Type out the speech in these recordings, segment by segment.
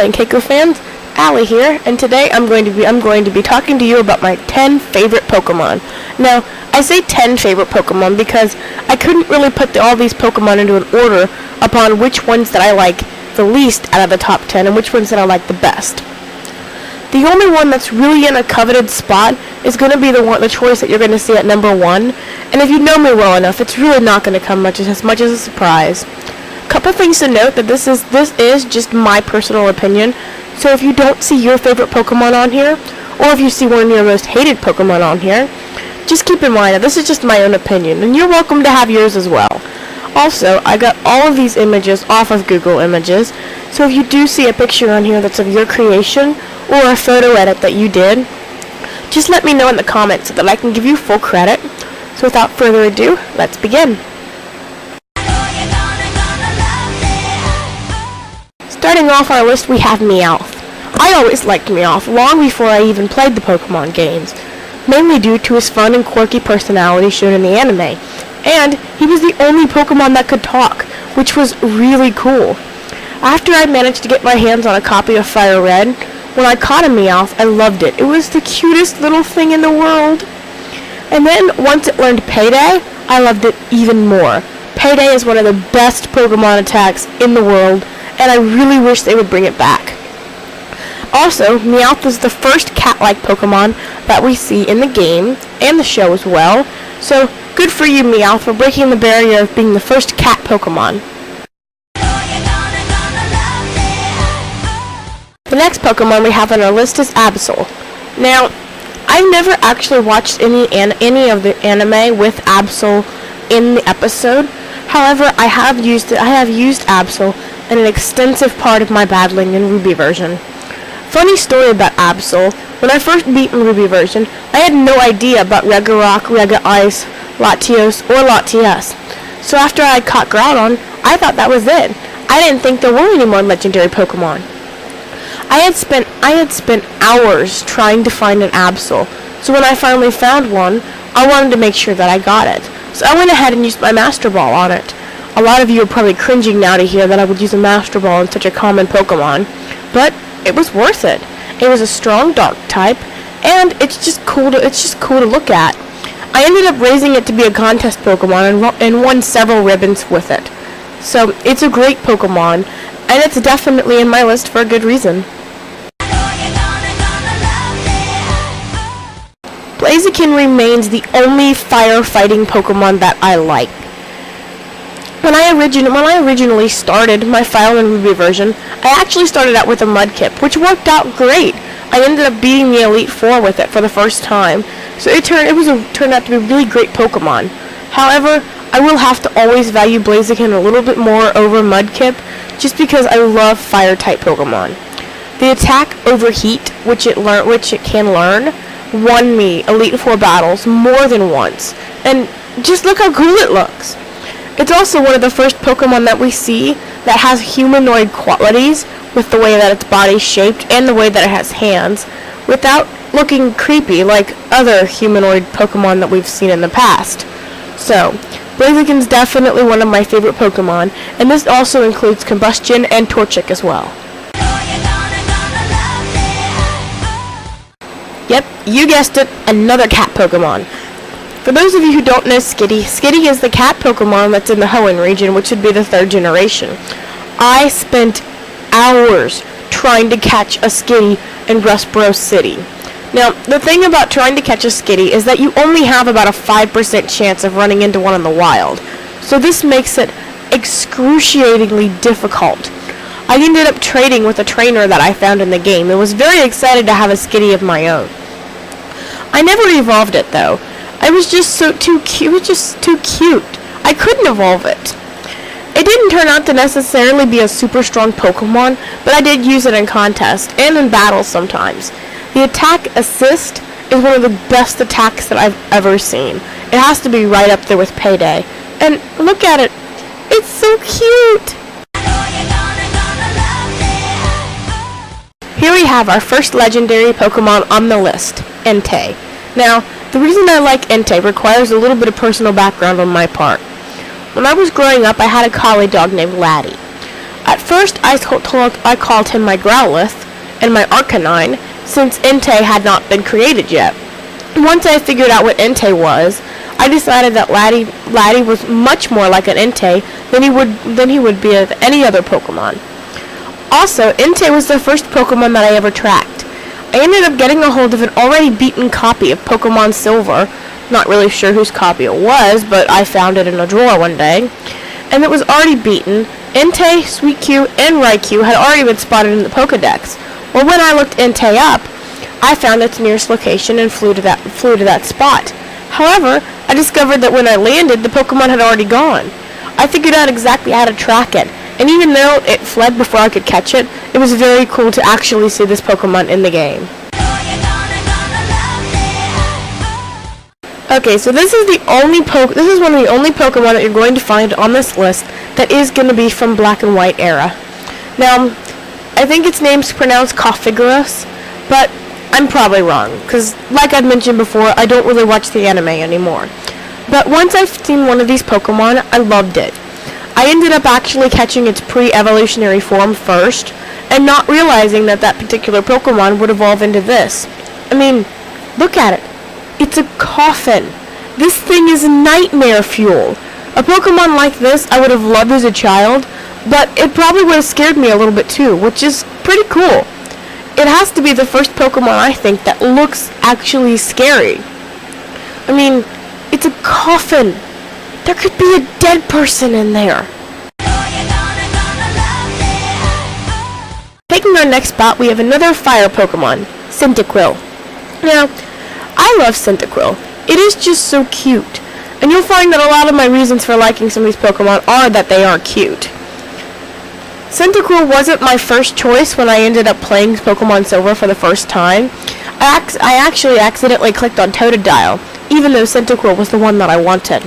and Keiko fans, Aliee here, and today I'm going to be talking to you about my 10 favorite Pokemon. Now, I say 10 favorite Pokemon because I couldn't really put all these Pokemon into an order upon which ones that I like the least out of the top 10 and which ones that I like the best. The only one that's really in a coveted spot is going to be the choice that you're going to see at number 1, and if you know me well enough, it's really not going to come as much as a surprise. Couple things to note that this is just my personal opinion. So if you don't see your favorite Pokemon on here, or if you see one of your most hated Pokemon on here, just keep in mind that this is just my own opinion, and you're welcome to have yours as well. Also, I got all of these images off of Google Images, so if you do see a picture on here that's of your creation, or a photo edit that you did, just let me know in the comments so that I can give you full credit. So without further ado, let's begin. Starting off our list, we have Meowth. I always liked Meowth long before I even played the Pokemon games, mainly due to his fun and quirky personality shown in the anime. And he was the only Pokemon that could talk, which was really cool. After I managed to get my hands on a copy of Fire Red, when I caught a Meowth, I loved it. It was the cutest little thing in the world. And then, once it learned Payday, I loved it even more. Payday is one of the best Pokemon attacks in the world, and I really wish they would bring it back. Also, Meowth is the first cat-like Pokemon that we see in the game, and the show as well. So, good for you, Meowth, for breaking the barrier of being the first cat Pokemon. The next Pokemon we have on our list is Absol. Now, I've never actually watched any of the anime with Absol in the episode. However, I have used Absol in an extensive part of my battling in Ruby version. Funny story about Absol, when I first beat in Ruby version, I had no idea about Regirock, Regi-Ice, Latios, or Latias. So after I caught Groudon, I thought that was it. I didn't think there were any more legendary Pokemon. I had spent hours trying to find an Absol, so when I finally found one, I wanted to make sure that I got it. So I went ahead and used my Master Ball on it. A lot of you are probably cringing now to hear that I would use a Master Ball on such a common Pokemon, but it was worth it. It was a strong Dark type, and it's just cool to look at. I ended up raising it to be a contest Pokemon and won several ribbons with it. So it's a great Pokemon, and it's definitely in my list for a good reason. Blaziken remains the only firefighting Pokemon that I like. When I originally started my Fire and Ruby version, I actually started out with a Mudkip, which worked out great. I ended up beating the Elite Four with it for the first time, so it turned out to be a really great Pokemon. However, I will have to always value Blaziken a little bit more over Mudkip, just because I love Fire-type Pokemon. The attack Overheat, which it can learn, won me Elite Four battles more than once, and just look how cool it looks. It's also one of the first Pokemon that we see that has humanoid qualities with the way that its body's shaped and the way that it has hands, without looking creepy like other humanoid Pokemon that we've seen in the past. So, Blaziken's definitely one of my favorite Pokemon, and this also includes Combustion and Torchic as well. Yep, you guessed it, another cat Pokemon. For those of you who don't know Skitty is the cat Pokemon that's in the Hoenn region, which would be the 3rd generation. I spent hours trying to catch a Skitty in Rustboro City. Now, the thing about trying to catch a Skitty is that you only have about a 5% chance of running into one in the wild. So this makes it excruciatingly difficult. I ended up trading with a trainer that I found in the game and was very excited to have a Skitty of my own. I never evolved it though. It was just too cute. I couldn't evolve it. It didn't turn out to necessarily be a super strong Pokemon, but I did use it in contests and in battles sometimes. The attack Assist is one of the best attacks that I've ever seen. It has to be right up there with Payday. And look at it. It's so cute. Here we have our first legendary Pokemon on the list, Entei. Now, the reason I like Entei requires a little bit of personal background on my part. When I was growing up, I had a collie dog named Laddie. At first, I called him my Growlithe and my Arcanine, since Entei had not been created yet. Once I figured out what Entei was, I decided that Laddie was much more like an Entei than he would be with any other Pokemon. Also, Entei was the first Pokemon that I ever tracked. I ended up getting a hold of an already beaten copy of Pokemon Silver. Not really sure whose copy it was, but I found it in a drawer one day. And it was already beaten. Entei, Suicune, and Raikou had already been spotted in the Pokedex. Well, when I looked Entei up, I found its nearest location and flew to that spot. However, I discovered that when I landed, the Pokemon had already gone. I figured out exactly how to track it, and even though it fled before I could catch it, it was very cool to actually see this Pokemon in the game. Okay, so this is one of the only Pokemon that you're going to find on this list that is going to be from Black and White era. Now, I think its name's pronounced Cofiguras, but I'm probably wrong, because like I've mentioned before, I don't really watch the anime anymore. But once I've seen one of these Pokemon, I loved it. I ended up actually catching its pre-evolutionary form first, and not realizing that that particular Pokemon would evolve into this. I mean, look at it. It's a coffin. This thing is nightmare fuel. A Pokemon like this I would have loved as a child, but it probably would have scared me a little bit too, which is pretty cool. It has to be the first Pokemon, I think, that looks actually scary. I mean, it's a coffin. There could be a dead person in there. Taking our next spot, we have another fire Pokemon, Cyndaquil. Now, I love Cyndaquil. It is just so cute. And you'll find that a lot of my reasons for liking some of these Pokemon are that they are cute. Cyndaquil wasn't my first choice when I ended up playing Pokemon Silver for the first time. I actually accidentally clicked on Totodile, even though Cyndaquil was the one that I wanted.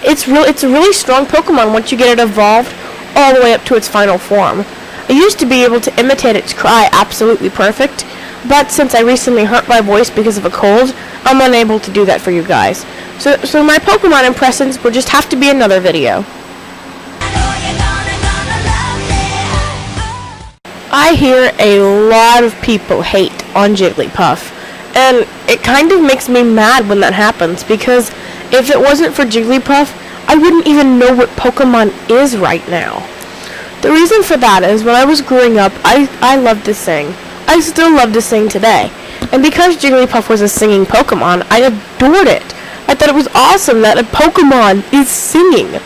It's a really strong Pokemon once you get it evolved all the way up to its final form. I used to be able to imitate its cry absolutely perfect, but since I recently hurt my voice because of a cold, I'm unable to do that for you guys. So my Pokemon impressions will just have to be another video. I hear a lot of people hate on Jigglypuff, and it kind of makes me mad when that happens, because if it wasn't for Jigglypuff, I wouldn't even know what Pokemon is right now. The reason for that is when I was growing up, I loved to sing. I still love to sing today. And because Jigglypuff was a singing Pokemon, I adored it. I thought it was awesome that a Pokemon is singing.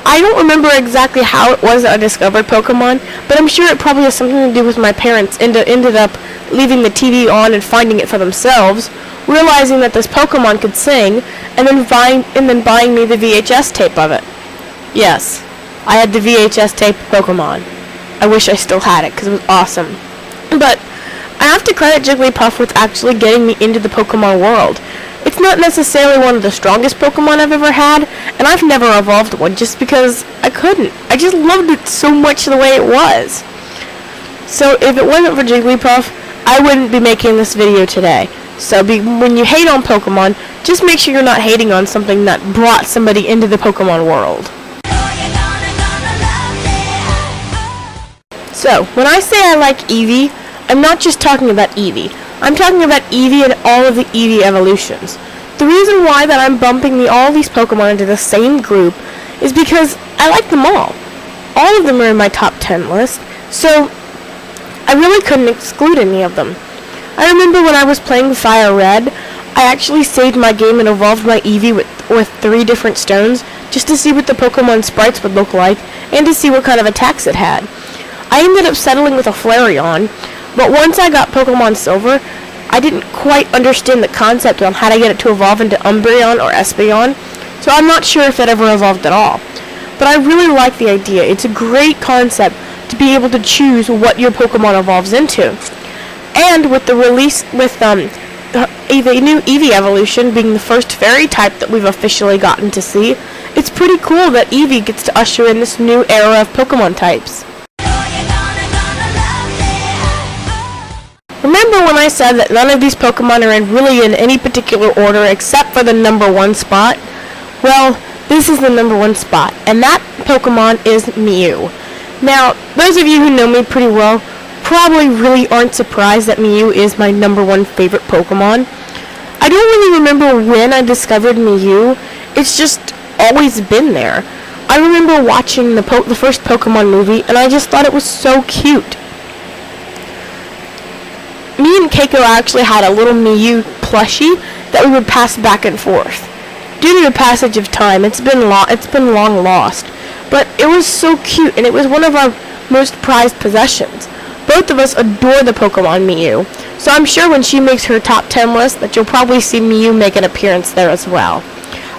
I don't remember exactly how it was that I discovered Pokemon, but I'm sure it probably has something to do with my parents ended up leaving the TV on and finding it for themselves, realizing that this Pokemon could sing, and then buying me the VHS tape of it. Yes, I had the VHS tape of Pokemon. I wish I still had it, because it was awesome. But I have to credit Jigglypuff with actually getting me into the Pokemon world. It's not necessarily one of the strongest Pokemon I've ever had, and I've never evolved one just because I couldn't. I just loved it so much the way it was. So if it wasn't for Jigglypuff, I wouldn't be making this video today. So when you hate on Pokemon, just make sure you're not hating on something that brought somebody into the Pokemon world. So, when I say I like Eevee, I'm not just talking about Eevee. I'm talking about Eevee and all of the Eevee evolutions. The reason why that I'm bumping all these Pokemon into the same group is because I like them all. All of them are in my top 10 list, so I really couldn't exclude any of them. I remember when I was playing Fire Red, I actually saved my game and evolved my Eevee with 3 different stones just to see what the Pokemon sprites would look like and to see what kind of attacks it had. I ended up settling with a Flareon, but once I got Pokemon Silver, I didn't quite understand the concept on how to get it to evolve into Umbreon or Espeon, so I'm not sure if it ever evolved at all. But I really like the idea. It's a great concept to be able to choose what your Pokemon evolves into. And with the release, with the new Eevee evolution being the first fairy type that we've officially gotten to see, it's pretty cool that Eevee gets to usher in this new era of Pokemon types. Remember when I said that none of these Pokemon are really in any particular order except for the number 1 spot? Well, this is the number 1 spot, and that Pokemon is Mew. Now, those of you who know me pretty well probably really aren't surprised that Mew is my number one favorite Pokemon. I don't really remember when I discovered Mew. It's just always been there. I remember watching the first Pokemon movie, and I just thought it was so cute. Me and Keiko actually had a little Mew plushie that we would pass back and forth. Due to the passage of time, it's been long lost, but it was so cute, and it was one of our most prized possessions. Both of us adore the Pokemon Mew, so I'm sure when she makes her top 10 list that you'll probably see Mew make an appearance there as well.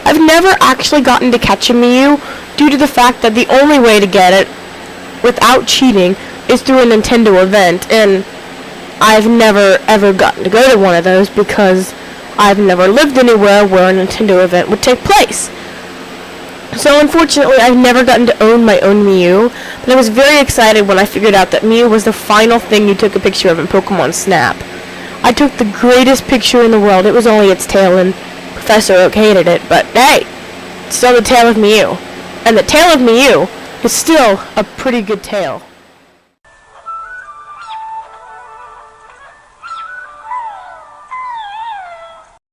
I've never actually gotten to catch a Mew due to the fact that the only way to get it without cheating is through a Nintendo event, and I've never ever gotten to go to one of those because I've never lived anywhere where a Nintendo event would take place. So unfortunately, I've never gotten to own my own Mew, but I was very excited when I figured out that Mew was the final thing you took a picture of in Pokemon Snap. I took the greatest picture in the world. It was only its tail, and Professor Oak hated it, but hey, it's still the tail of Mew. And the tail of Mew is still a pretty good tail.